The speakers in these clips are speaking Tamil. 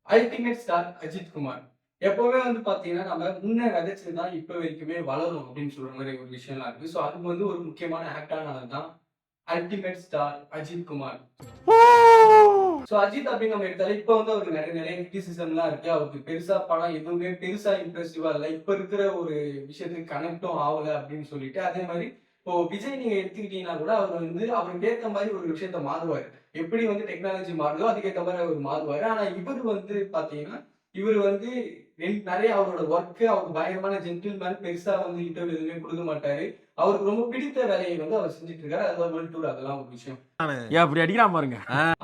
Ultimate star Ajith Kumar. எப்பவுமே வந்து பார்த்தீங்கன்னா, நம்ம முன்ன விதைச்சது தான் இப்ப வரைக்குமே வளரும் அப்படின்னு சொல்ற மாரி ஒரு விஷயம்லாம் இருக்கு. ஸோ அதுக்கு வந்து ஒரு முக்கியமான ஆக்டான ஆள் தான் ultimate star Ajith Kumar. So Ajith அப்படின்னு நம்ம எடுத்தாலே இப்ப வந்து அவருக்கு நெறைய நெறைய கிரிட்டிசிசம்லாம் இருக்கு. அவருக்கு பெருசா படம் எதுவுமே பெருசா இம்ப்ரெசிவா இல்ல. இப்ப இருக்கிற ஒரு விஷயத்துக்கு கனெக்டும் ஆவல அப்படின்னு சொல்லிட்டு, அதே மாரி இப்போ விஜய் நீங்க எடுத்துக்கிட்டீங்கன்னா கூட அவர் வந்து அவருக்கு ஏத்த மாரி ஒரு விஷயத்த மாறுவாரு. எப்படி வந்து டெக்னாலஜி மாறுதோ அதுக்கேத்த மாரி அவர் மாறுவாரு. ஆனா இவரு வந்து பார்த்தீங்கன்னா, இவரு வந்து நெறைய அவரோட ஒர்க் அவர் பயங்கரமான ஜென்டில்மேன். பெருசா வந்து இன்டர்வியூ எதுவுமே குடுக்க மாட்டாரு. அவருக்கு ரொம்ப பிடித்த வேலைய வந்து அவர் செஞ்சுட்டு இருக்காரு. அதான் வேர்ல்ட் டூர் அதெல்லாம் ஒரு விஷயம். ஏன் அப்படி அடிக்கிறான் பாருங்க.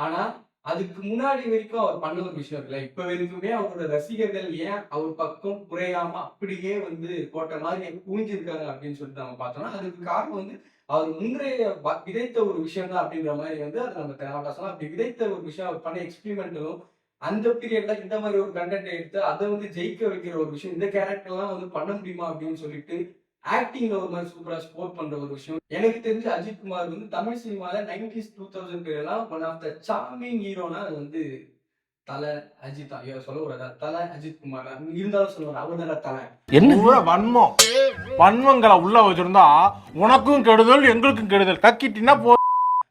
ஆனா, அதுக்கு முன்னாடி வரைக்கும் அவர் பண்ண ஒரு விஷயம் இருக்குல்ல, இப்ப வரைக்குமே அவரோட ரசிகர்கள் ஏன் அவர் பக்கம் குறையாம அப்படியே வந்து கோட்டை மாரி குனிஞ்சிருக்காங்க அப்படின்னு சொல்லிட்டு நம்ம பார்த்தோம்னா, அதுக்கு காரணம் வந்து அவர் முன்றைய விதைத்த ஒரு விஷயம் தான் அப்படின்ற மாரி வந்து அத நம்ம தெனாவட்டா சொல்லலாம். அப்படி விதைத்த ஒரு விஷயம் அவர் பண்ண எக்ஸ்பெரிமென்ட்டும், அந்த பீரியட்ல இந்த மாரி ஒரு கன்டென்ட் எடுத்து அத வந்து ஜெயிக்க வைக்கிற ஒரு விஷயம், இந்த கேரக்டர்லாம் வந்து பண்ண முடியுமா அப்படின்னு சொல்லிட்டு ஆக்டிங்ல ஒரு மாரி சூப்பரா ஸ்கோர் பண்ற ஒரு விஷயம். எனக்கு தெரிஞ்சு அஜித் குமார் வந்து தமிழ் சினிமால 90ஸ் 2000 எல்லாம் ஒன் ஆஃப் த சார்மிங் ஹீரோனா அது வந்து தல அஜித் தான். ஐயோ சொல்லக்கூடாதா? தல அஜித் குமார் தான். இருந்தாலும் சொல்லுவாரு. அவர் தான்டா தல. என்ன வன்மம் வன்மங்களை உள்ள வச்சிருந்தா உனக்கும் கெடுதல் எங்களுக்கும் கெடுதல் கக்கிட்டினா போ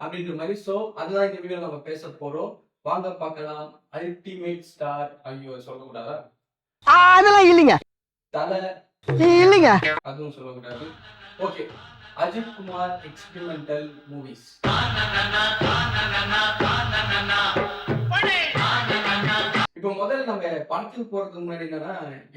அப்படின்ற மாரி. சோ அதுதான் இந்த வீடியோல நம்ம பேச போறோம். வாங்க பார்க்கலாம். அல்டிமேட் ஸ்டார் ஐயோ சொல்லக்கூடாதா? அதெல்லாம் இல்லைங்க. தல இல்லைங்க. அதுவும் சொல்லக்கூடாது. Okay. Ajith Kumar experimental movies. இப்போ முதல்ல நம்ம படத்துக்கு போறதுக்கு முன்னாடி என்னன்னா,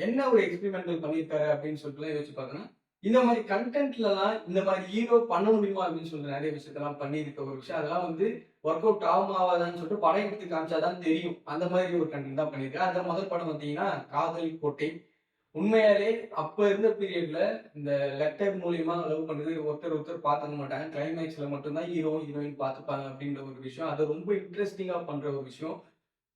என்ன ஒரு எக்ஸ்பெரிமெண்டல் பண்ணியிருக்காரு அப்படின்னு சொல்லிட்டுலாம் யோசிச்சு பார்த்தோம்னா, இந்த மாரி கன்டென்ட்லலாம் இந்த மாரி ஹீரோ பண்ண முடியுமா அப்படின்னு சொல்லிட்டு நெறைய விஷயத்தெல்லாம் பண்ணியிருக்க ஒரு விஷயம். அதெல்லாம் வந்து ஒர்க் அவுட் ஆகுமா ஆவாதான்னு சொல்லிட்டு படம் எடுத்து காமிச்சா தான் தெரியும். அந்த மாரி ஒரு கன்டென்ட் தான் பண்ணியிருக்காரு. அதுல முதல் படம் பார்த்தீங்கன்னா, காதல் கோட்டை. உண்மையாலே அப்ப இருந்த பீரியட்ல இந்த லெட்டர் மூலியமா லவ் பண்றது ஒருத்தர் ஒருத்தர் பார்த்துக்க மாட்டாங்க. கிளைமேக்ஸ்ல மட்டும் தான் ஹீரோ, ஹீரோயின் பார்த்துப்பாங்க அப்படின்ற ஒரு விஷயம். அத ரொம்ப இன்ட்ரஸ்டிங்கா பண்ற ஒரு விஷயம்.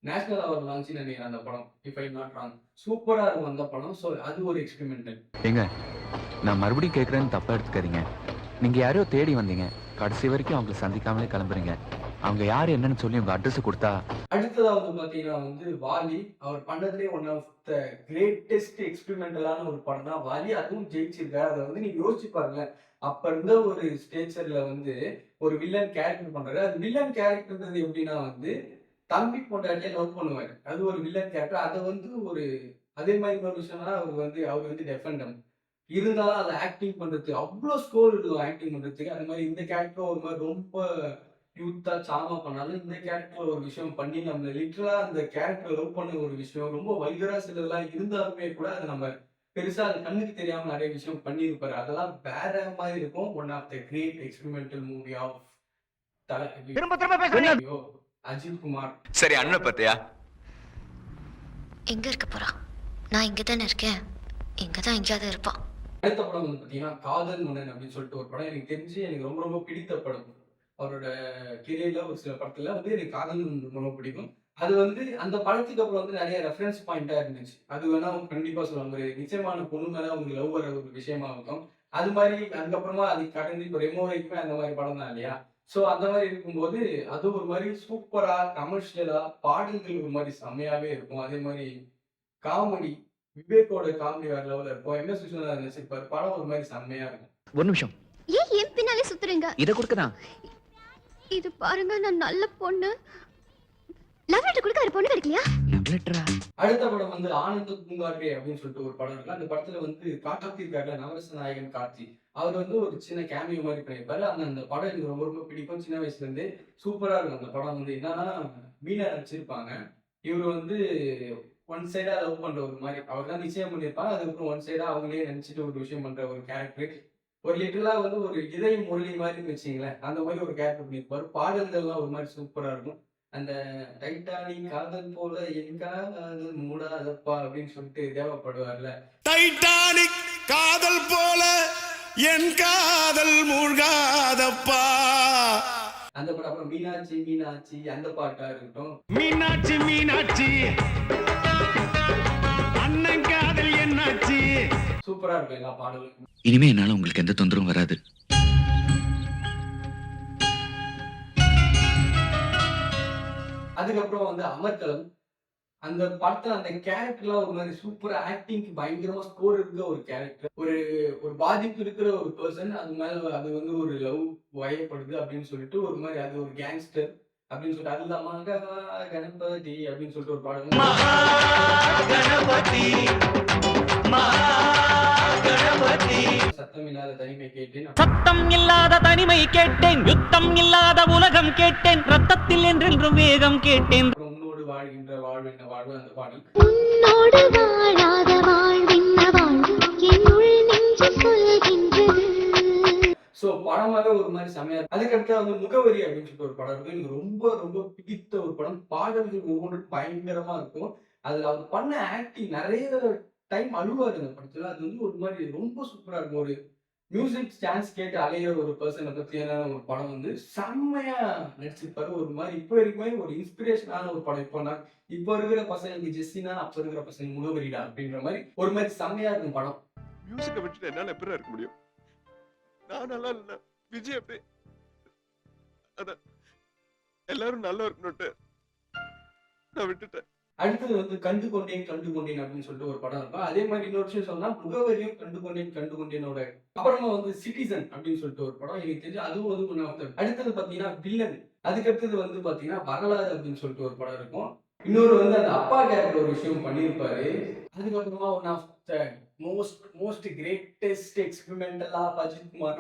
நேஷனல் அவார்ட் லான்ச்னு நினைக்கிறேன் அந்த படம். If I not wrong. சூப்பரா இருக்கும் அந்த படம். ஸோ அது ஒரு எக்ஸ்பெரிமெண்டல். ஏங்க நான் மறுபடியும் கேட்குறேன்னு தப்பா எடுத்துக்காதீங்க. நீங்க யாரையோ தேடி வந்தீங்க, கடைசி வரைக்கும் அவங்களை சந்திக்காமலே கிளம்புறீங்க. அவங்க யார் என்னன்னு சொல்லி உங்க அட்ரஸ் கொடுத்தா. அடுத்ததா வந்து பாத்தீங்கன்னா வந்து வாலி. அவர் பண்ணதுலேயே ஒன் ஆஃப் த கிரேட்டஸ்ட் எக்ஸ்பெரிமெண்டலான ஒரு படம் தான் வாலி. அதுவும் ஜெயிச்சிருக்காரு. அதை வந்து நீங்க யோசிச்சு பாருங்களேன். அப்ப இருந்த ஒரு ஸ்டேச்சர்ல வந்து ஒரு வில்லன் கேரக்டர் பண்றாரு. அது வில்லன் கேரக்டர்ன்றது எப்படின்னா வந்து தம்பி பொண்டாட்டியை லவ் பண்ணுவாரு. அது ஒரு வில்லன் கேரக்டர். அத வந்து ஒரு அதே மாரி இன்னொரு விஷயம்னா அவர் வந்து டெஃபெண்டம். இருந்தாலும் அத ஆக்டிங் பண்றதுக்கு அவ்ளோ ஸ்கோர் இருக்கும் ஆக்டிங் பண்றதுக்கு. அது மாரி இந்த கேரக்டரும் ஒரு மாரி ரொம்ப யூத்தா சாமா பண்ணாலும், இந்த கேரக்டர்ல ஒரு விஷயம் பண்ணி நம்மள லிட்டரலா அந்த கேரக்டர் லவ் பண்ண ஒரு விஷயம். ரொம்ப வல்கரா சிலதெல்லாம் இருந்தாலுமே கூட அத நம்ம பெருசா அது கண்ணுக்கு தெரியாம நெறைய விஷயம் பண்ணியிருப்பாரு. அதெல்லாம் வேற மாரி இருக்கும். One of the great experimental movie of Thala திரும்ப திரும்ப பேசுறீங்க. ஐயோ! அஜித் குமார். சரி அண்ணன் பார்த்தியா? எங்க இருக்க போறா? நான் இங்க தானே இருக்கேன். இங்க தான் எங்கேயாவது இருப்பான். அடுத்த படம் வந்து பார்த்தீங்கன்னா, காதல் மன்னன் அப்படின்னு சொல்லிட்டு ஒரு படம். எனக்கு தெரிஞ்சு எனக்கு ரொம்ப ரொம்ப பிடித்த படம். அவரோட கெரியர்ல ஒரு சில படத்துல வந்து எனக்கு காதல் மன்னன் ரொம்ப பிடிக்கும். அது வந்து அந்த படத்துக்கு அப்புறம் வந்து நெறைய ரெஃபரன்ஸ் பாயிண்ட்டா இருந்துச்சு. அது வேணா கண்டிப்பா சொல்லலாம். ஒரு நிச்சயமான பொண்ணு மேல அவங்களுக்கு லவ் வர ஒரு விஷயமா இருக்கும். அது மாரி அதுக்கப்புறமா அது கடந்து இப்போ ரெமோ வரைக்குமே அந்த மாரி படம் தான் இல்லையா? ஸோ அந்த மாரி இருக்கும்போது, அது ஒரு மாரி சூப்பரா, கமர்ஷியலா, பாடல்கள் ஒரு மாரி செம்மையாவே இருக்கும். அதே மாரி காமெடி, விவேக்கோட காமெடி வேற லெவல்ல இருக்கும். எம்.எஸ். விஸ்வநாதன் நடிச்சிருப்பாரு. படம் ஒரு மாரி செம்மையா இருக்கும். ஒரு நிமிஷம், ஏன் என் பின்னாலே சுத்துறீங்க? இதை கொடுக்கதான். இது பாருங்க, நான் நல்ல பொண்ணு. லவ் லெட்டர் கொடுக்க வேற பொண்ணு கிடைக்கலையா? லவ் லெட்டரா? அடுத்த படம் வந்து ஆனந்த பூங்காற்றே அப்படின்னு சொல்லிட்டு ஒரு படம் இருக்கு. அந்த படத்துல வந்து கார்த்திக் நவரச நாயகன் கார்த்தி. அவர் வந்து ஒரு சின்ன கேமியோ மாரி பண்ணியிருப்பாரு. அந்த படம் எனக்கு ரொம்ப ரொம்ப பிடிக்கும். சின்ன வயசுல இருந்தே சூப்பரா இருக்கும். அந்த படம் வந்து என்னன்னா, மீனா நடிச்சிருப்பாங்க. இவரு வந்து ஒன் சைடா லவ் பண்ற ஒரு மாரி. அவர் தான் நிச்சயம் பண்ணியிருப்பாங்க. அதுக்கப்புறம் ஒன் சைடா அவங்களே நடிச்சுட்டு ஒரு விஷயம் பண்ற ஒரு கேரக்டர். ஒரு லிட்டரலா வந்து ஒரு இதய முரளி மாரின்னு வச்சுக்கங்களேன். அந்த மாரி ஒரு கேரக்டர் பண்ணியிருப்பாரு. பாடல்கள்லாம் ஒரு மாரி சூப்பரா இருக்கும். அந்த டைட்டானிக் காதல் போல என் காதல் மூடாதப்பா அப்படின்னு சொல்லிட்டு தேவைப்படுவார்ல. டைட்டானிக் காதல் போல என் காதல் மூழ்காதப்பா. அந்த படம் அப்புறம் மீனாட்சி மீனாட்சி அந்த பாட்டா இருக்கட்டும். மீனாட்சி மீனாட்சி அண்ணன் காதல் என்னாச்சு. சூப்பரா இருக்கும் எல்லா பாடலும். இனிமே என்னால உங்களுக்கு எந்த தொந்தரவும் வராது. அதுக்கப்புறம் வந்து அமர்கலம். அந்த படத்துல அந்த கேரக்டர்லாம் ஒரு மாதிரி சூப்பரா ஆக்டிங்க்கு பயங்கரமா ஸ்கோர் இருக்க ஒரு கேரக்டர். ஒரு ஒரு பாதிப்பு இருக்கிற ஒரு பர்சன் அது மேல அது வந்து ஒரு லவ் வயப்படுது அப்படின்னு சொல்லிட்டு ஒரு மாதிரி அது ஒரு கேங்ஸ்டர் அப்படின்னு சொல்லிட்டு அது இல்லாம கணபதி அப்படின்னு சொல்லிட்டு ஒரு பாடம் சத்தம் இல்லாத தனிமை கேட்டேன். சத்தம் இல்லாத தனிமை கேட்டேன், யுத்தம் இல்லாத உலகம் கேட்டேன், ரத்தத்தில் என்றென்றும் வேகம் கேட்டேன். அப்புறம் உன்னோடு வாழ்கின்ற வாழ்வென்ன வாழ்வு அந்த பாடல். உன்னோடு வாழாத வாழ்வென்ன வாழ்வு என்னுள் நெஞ்சு சொல்கின்றது. சோ படமாக ஒரு மாதிரி செமையா இருக்கு. அதுக்கடுத்து வந்து முகவரி அப்படின்னு சொல்லிட்டு ஒரு படம் இருக்கும். எனக்கு ரொம்ப ரொம்ப பிடித்த ஒரு படம். பாடல்கள் ஒவ்வொன்றும் பயங்கரமா இருக்கும். அதுல அவர் பண்ண ஆக்டிங் நிறைய டைம் அழுவாரு அந்த படத்துல. அது வந்து ஒரு மாதிரி ரொம்ப சூப்பரா இருக்கும். ஒரு மியூசிக் சான்ஸ் கேட்டு அலையிற ஒரு பர்சனை பத்தியான ஒரு படம் வந்து செம்மையா நடிச்சிருப்பாரு. ஒரு மாதிரி இப்போ வரைக்குமே ஒரு இன்ஸ்பிரேஷனான ஒரு படம். இப்போ இருக்கிற பசங்களுக்கு ஜெஸ்ஸினா அப்ப இருக்கிற பசங்க முகவரிடா அப்படின்ற மாதிரி ஒரு மாதிரி செம்மையா இருக்கும் படம். மியூசிக்கை விட்டுட்டு என்னால எப்படி இருக்க முடியும்? நான் நல்லா இல்ல, விஜய் அப்படி அதான் எல்லாரும் நல்லா இருக்கணும்ட்டு நான் விட்டுட்டேன். அடுத்தது வந்து கண்டு கொண்டேன் அப்படின்னு சொல்லிட்டு ஒரு படம் இருக்கும். அதே மாதிரி இன்னொரு விஷயம் சொன்னா முகவரியும் கண்டு கொண்டேனோட அப்புறமா வந்து சிட்டிசன் அப்படின்னு சொல்லிட்டு ஒரு படம் எனக்கு தெரிஞ்சு அதுவும் வந்து ஒன் ஆஃப் த. அடுத்தது பாத்தீங்கன்னா வில்லன். அதுக்கடுத்தது வந்து பாத்தீங்கன்னா வரலாறு அப்படின்னு சொல்லிட்டு ஒரு படம் இருக்கும். இன்னொரு வந்து அந்த அப்பா கேரக்டர் ஒரு விஷயம் பண்ணியிருப்பாரு. அதுக்கப்புறமா one of the most greatest எக்ஸ்பெரிமெண்டலா அஜித் குமார்